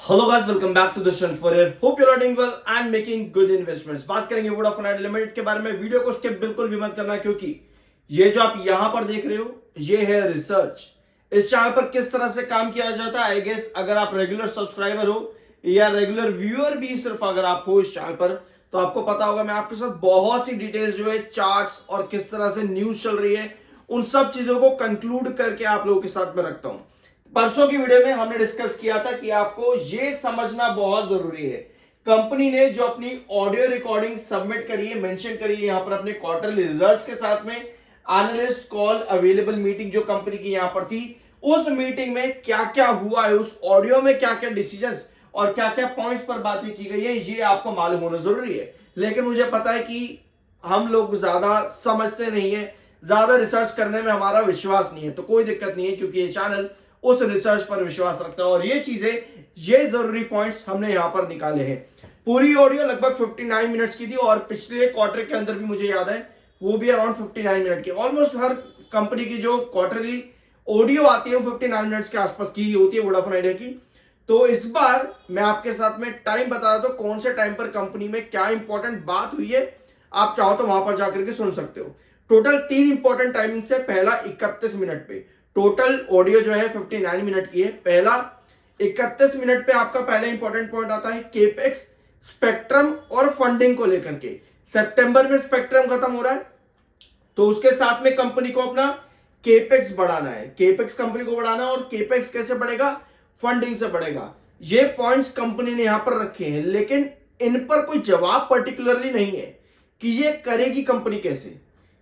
Hello guys, welcome back to the student forever. Hope you are doing well and making good investments. बात करेंगे Vodafone idea limited के बारे में। Video को skip बिल्कुल भी मत करना, क्योंकि ये जो आप यहां पर देख रहे हो ये है रिसर्च। इस चैनल पर किस तरह से काम किया जाता है, आई गेस अगर आप रेगुलर सब्सक्राइबर हो या रेगुलर व्यूअर भी सिर्फ अगर आप हो इस चैनल पर, तो आपको पता होगा मैं आपके साथ बहुत सी डिटेल्स जो है, चार्ट्स और किस तरह से न्यूज चल रही है, उन सब चीजों को कंक्लूड करके आप लोगों के साथ में रखता हूं। परसों की वीडियो में हमने डिस्कस किया था कि आपको यह समझना बहुत जरूरी है, कंपनी ने जो अपनी ऑडियो रिकॉर्डिंग सबमिट करी है, मेंशन करी है यहां पर अपने क्वार्टरली रिजल्ट्स के साथ में, एनालिस्ट कॉल अवेलेबल मीटिंग जो कंपनी की यहां पर थी, उस मीटिंग में क्या क्या हुआ है, उस ऑडियो में क्या क्या डिसीजंस और क्या क्या पॉइंट्स पर बातें की गई है, ये आपको मालूम होना जरूरी है। लेकिन मुझे पता है कि हम लोग ज्यादा समझते नहीं है, ज्यादा रिसर्च करने में हमारा विश्वास नहीं है, तो कोई दिक्कत नहीं है, क्योंकि ये चैनल उस रिसर्च पर विश्वास रखता है और ये चीजें, ये जरूरी पॉइंट्स हमने यहां पर निकाले हैं। पूरी ऑडियो लगभग 59 मिनट्स की थी और पिछले क्वार्टर के अंदर भी मुझे याद है वो भी अराउंड 59 मिनट की। ऑलमोस्ट हर कंपनी की जो क्वार्टरली ऑडियो आती है वो 59 मिनट्स के आसपास की होती है वोडाफोन आइडिया की। तो इस बार मैं आपके साथ में टाइम बता रहा हूं, कौन से टाइम पर कंपनी में क्या इंपॉर्टेंट बात हुई है, आप चाहो तो वहां पर जाकर के सुन सकते हो। टोटल 3 इंपॉर्टेंट टाइमिंग से, पहला 31 मिनट पे, टोटल ऑडियो जो है 59 मिनट की है। पहला 31 मिनट पे आपका पहला इंपॉर्टेंट पॉइंट आता है केपेक्स, स्पेक्ट्रम और फंडिंग को लेकर के। सितंबर में स्पेक्ट्रम खत्म हो रहा है, तो उसके साथ में कंपनी को अपना केपेक्स बढ़ाना है, केपेक्स कंपनी को बढ़ाना है। और केपेक्स कैसे बढ़ेगा? फंडिंग से बढ़ेगा। ये पॉइंट्स कंपनी ने यहां पर रखे हैं, लेकिन इन पर कोई जवाब पर्टिकुलरली नहीं है कि ये करेगी कंपनी कैसे,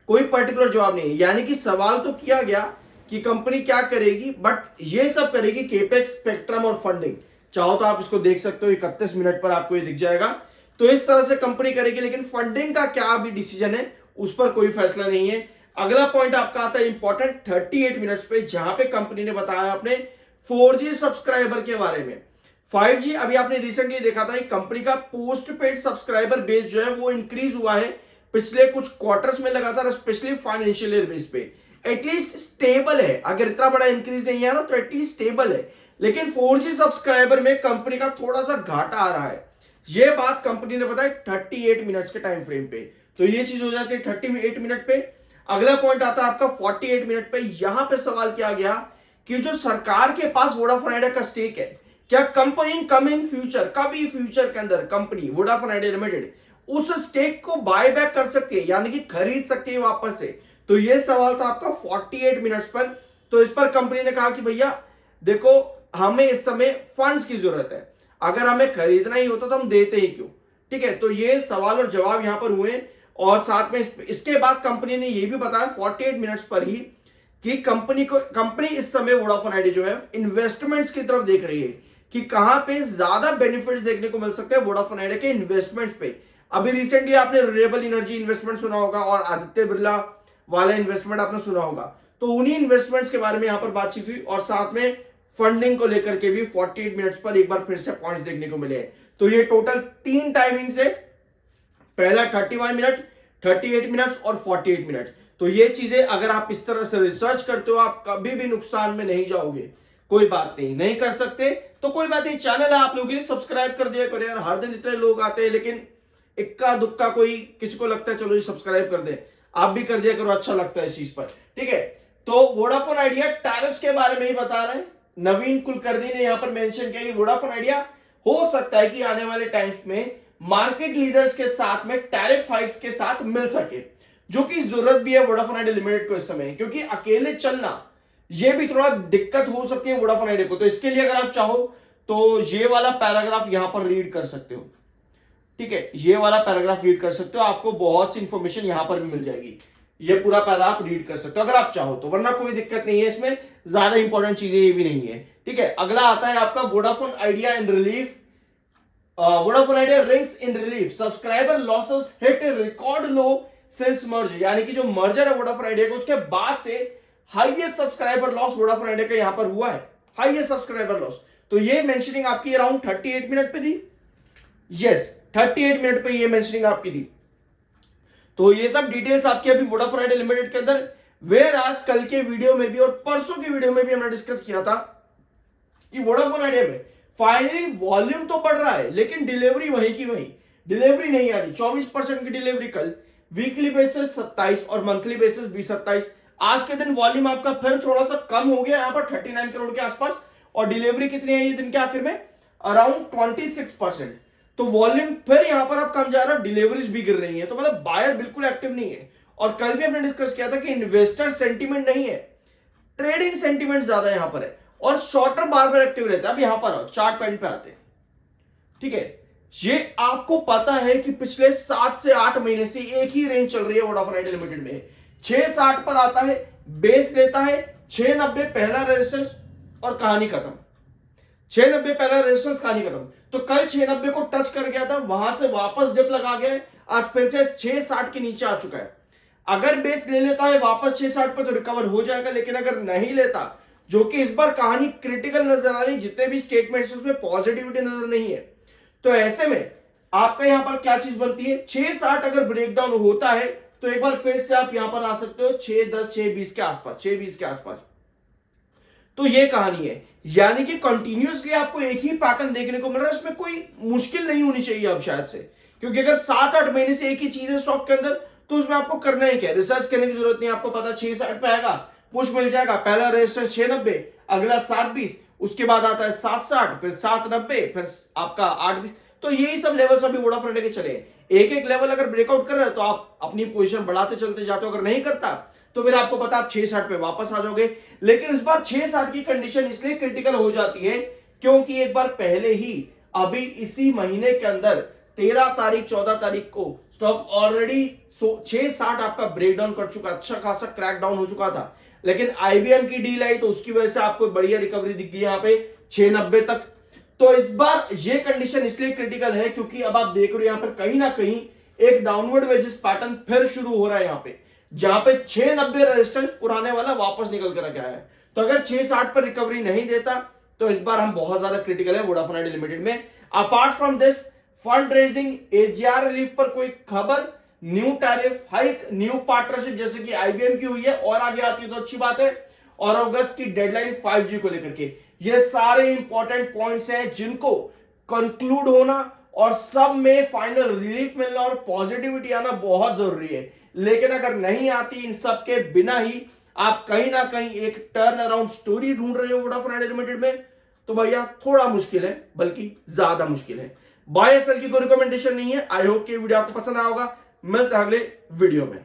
कोई पर्टिकुलर जवाब नहीं है। यानी कि सवाल तो किया गया कि कंपनी क्या करेगी, बट ये सब करेगी केपेक्स, स्पेक्ट्रम और फंडिंग। चाहो तो आप इसको देख सकते हो, 31 मिनट पर आपको ये दिख जाएगा। तो इस तरह से कंपनी करेगी, लेकिन फंडिंग का क्या अभी डिसीजन है उस पर कोई फैसला नहीं है। अगला पॉइंट आपका आता है इंपॉर्टेंट 38 मिनट्स पे, जहां पे कंपनी ने बताया अपने 4G सब्सक्राइबर के बारे में। 5G अभी आपने रिसेंटली देखा था, कंपनी का पोस्ट पेड सब्सक्राइबर बेस जो है वो इंक्रीज हुआ है पिछले कुछ क्वार्टर्स में लगातार, स्पेशली फाइनेंशियल ईयर बेस पे एटलीस्ट स्टेबल है। अगर इतना बड़ा इंक्रीज नहीं है ना, तो एटलीस्ट स्टेबल है। लेकिन 4G सब्सक्राइबर में कंपनी का थोड़ा सा घाटा आ रहा है, ये बात कंपनी ने बताया 38 मिनट्स के टाइम फ्रेम पे। तो ये चीज हो जाती है 38 मिनट पे। अगला पॉइंट आता है आपका 48 मिनट पे। यहां पे सवाल किया गया कि जो सरकार के पास वोडाफोन आइडिया का स्टेक है, क्या कंपनी कम इन फ्यूचर, कभी फ्यूचर के अंदर कंपनी वोडाफोन आइडिया लिमिटेड उस स्टेक को बाय बैक कर सकती है, यानी कि खरीद सकती है वापस से। तो ये सवाल था आपका 48 मिनट्स पर। तो इस पर कंपनी ने कहा कि भैया देखो, हमें इस समय फंड्स की जरूरत है, अगर हमें खरीदना ही होता तो हम देते ही क्यों। ठीक है, तो ये सवाल और जवाब यहां पर हुए। और साथ में इसके बाद कंपनी ने यह भी बताया 48 मिनट्स पर ही कि कंपनी इस समय वोडाफोन आइडिया जो है इन्वेस्टमेंट्स की तरफ देख रही है कि कहां पे ज्यादा बेनिफिट्स देखने को मिल सकते हैं वोडाफोन आइडिया के इन्वेस्टमेंट्स पे। अभी रिसेंटली आपने रिन्यूएबल एनर्जी इन्वेस्टमेंट सुना होगा और आदित्य बिरला वाला इन्वेस्टमेंट आपने सुना होगा, तो उन्हीं इन्वेस्टमेंट्स के बारे में यहां पर बातचीत हुई। और साथ में फंडिंग को लेकर के भी 48 मिनट्स पर एक बार फिर से पॉइंट्स देखने को मिले। तो ये टोटल 3 टाइमिंग से, पहला 31 मिनट, 38 मिनट्स और 48 मिनट्स। तो ये चीजें अगर आप इस तरह से रिसर्च करते हो, आप कभी भी नुकसान में नहीं जाओगे। कोई बात नहीं, नहीं कर सकते तो कोई बात नहीं, चैनल है आप लोगों के लिए, सब्सक्राइब कर दिया करो यार। हर दिन इतने लोग आते हैं, लेकिन इक्का दुक्का कोई किसी को लगता है चलो ये सब्सक्राइब कर दे, आप भी कर दिया करो, अच्छा लगता है इस चीज पर। ठीक है, तो वोडाफोन आइडिया टैरिफ्स के बारे में ही बता रहे हैं। नवीन कुलकर्णी ने यहां पर मेंशन किया कि वोडाफोन आइडिया हो सकता है कि आने वाले टाइम्स में मार्केट लीडर्स के साथ में टैरिफ हाइक्स के साथ मिल सके, जो कि जरूरत भी है वोडाफोन आइडिया लिमिटेड को इस समय, क्योंकि अकेले चलना ये भी थोड़ा दिक्कत हो सकती है वोडाफोन आइडिया को। तो इसके लिए अगर आप चाहो तो ये वाला पैराग्राफ यहां पर रीड कर सकते हो। ठीक है, ये वाला पैराग्राफ रीड कर सकते हो, आपको बहुत सी इंफॉर्मेशन यहां पर भी मिल जाएगी। ये पूरा पैराग्राफ रीड कर सकते हो अगर आप चाहो तो, वरना कोई दिक्कत नहीं है, इसमें ज्यादा इंपॉर्टेंट चीजें ये भी नहीं है। ठीक है, अगला आता है आपका Vodafone Idea in relief. Vodafone Idea rings in relief, subscriber losses hit record low since merge. यानी कि जो मर्जर है वोडाफोन आइडिया को, उसके बाद से highest subscriber loss Vodafone idea का यहां पर हुआ है, हाईएस्ट सब्सक्राइबर लॉस। तो ये मेंशनिंग आपकी अराउंड 38 मिनट पे थी। यस, 38 मिनट पे ये मेंशनिंग आपकी थी। तो ये सब डिटेल्स आपकी अभी वोडाफोन आइडिया लिमिटेड के अंदर, वेयर आज कल के वीडियो में भी और परसों के वीडियो में भी हमने डिस्कस किया था कि वोडाफोन आइडिया में फाइनली वॉल्यूम तो बढ़ रहा है लेकिन डिलीवरी वहीं की वहीं, डिलीवरी नहीं आ रही। 24% की डिलीवरी कल, वीकली बेसिस 27 और मंथली बेसिस भी 27। आज के दिन वॉल्यूम आपका फिर थोड़ा सा कम हो गया, यहां पर 39 करोड़ के आसपास, और डिलीवरी कितनी आई है दिन के आखिर में? अराउंड 26%। तो वॉल्यूम फिर यहां पर अब कम जा रहा है, डिलीवरीज भी गिर रही है, तो मतलब बायर बिल्कुल एक्टिव नहीं है। और कल भी हमने डिस्कस किया था कि इन्वेस्टर सेंटीमेंट नहीं है, ट्रेडिंग सेंटीमेंट ज्यादा यहां पर है, और शॉर्टर बार बार एक्टिव रहता है। अब यहां पर आओ, चार्ट पैन पे आते हैं, ठीक है। ये आपको पता है कि पिछले 7 से 8 महीने से एक ही रेंज चल रही है वोडाफोन आइडिया लिमिटेड में, 660 पर आता है, बेस लेता है, 690 पहला रेजिस्टेंस और कहानी खत्म। 690 पहला रेजिस्टेंस, कहानी खत्म। तो कल 690 को टच कर गया था, वहां से वापस डिप लगा गया है, आज फिर से 660 के नीचे आ चुका है। अगर बेस ले लेता है वापस 660 पर तो रिकवर हो जाएगा, लेकिन अगर नहीं लेता, जो कि इस बार कहानी क्रिटिकल नजर आ रही, जितने भी स्टेटमेंट्स उसमें पॉजिटिविटी नजर नहीं है, तो ऐसे में आपका यहां पर क्या चीज बनती है? 660 अगर ब्रेकडाउन होता है तो एक बार फिर से आप यहां पर आ सकते हो 610 620 के आसपास, 620 के आसपास। तो ये कहानी है, यानी कि कंटिन्यूअसली आपको एक ही पैटर्न देखने को मिल रहा है, इसमें कोई मुश्किल नहीं होनी चाहिए अब शायद से, क्योंकि अगर 7-8 महीने से एक ही चीज है स्टॉक के अंदर, तो उसमें आपको करना ही क्या है? रिसर्च करने की जरूरत नहीं, आपको पता 660 पे आएगा, पुश मिल जाएगा, पहला रेजिस्टेंस 690, अगला 720, उसके बाद आता है 760, फिर 790, फिर आपका 820। तो यही सब लेवल्स अभी वोडाफोन लेके चले। एक एक लेवल अगर ब्रेकआउट कर रहे हैं तो आप अपनी पोजीशन बढ़ाते चलते जाते हो, अगर नहीं करता तो फिर आपको पता आप 660 पे वापस आ जाओगे। लेकिन इस बार 660 की कंडीशन इसलिए क्रिटिकल हो जाती है क्योंकि एक बार पहले ही अभी इसी महीने के अंदर 13 तारीख 14 तारीख को स्टॉक ऑलरेडी 660 आपका ब्रेकडाउन कर चुका, अच्छा खासा क्रैकडाउन हो चुका था, लेकिन आईबीएम की डील आई तो उसकी वजह से आपको बढ़िया रिकवरी दिख गई यहां पे 690 तक। तो इस बार ये कंडीशन इसलिए क्रिटिकल है क्योंकि अब आप देख रहे हो यहां पर कहीं ना कहीं एक डाउनवर्ड वेजेस पैटर्न फिर शुरू हो रहा है, यहां पे जहां पे 690 रेजिस्टेंस पुराने वाला वापस निकल कर गया है। तो अगर 660 पर रिकवरी नहीं देता तो इस बार हम बहुत ज्यादा क्रिटिकल है वोडाफोन आइडिया लिमिटेड में। Apart from this, fund raising, AGR relief पर कोई खबर, new tariff hike, new partnership जैसे कि आईबीएम की हुई है और आगे आती है तो अच्छी बात है, और अगस्त की डेडलाइन 5G को लेकर के, ये सारे इंपॉर्टेंट पॉइंट्स हैं जिनको कंक्लूड होना और सब में फाइनल रिलीफ मिलना और पॉजिटिविटी आना बहुत जरूरी है। लेकिन अगर नहीं आती इन सब के बिना ही आप कहीं ना कहीं एक टर्न अराउंड स्टोरी ढूंढ रहे हो वोडाफोन आइडिया लिमिटेड में, तो भैया थोड़ा मुश्किल है, बल्कि ज्यादा मुश्किल है। बाय सेल की कोई रिकमेंडेशन नहीं है। आई होप कि वीडियो आपको पसंद आया होगा। मिलते हैं अगले वीडियो में।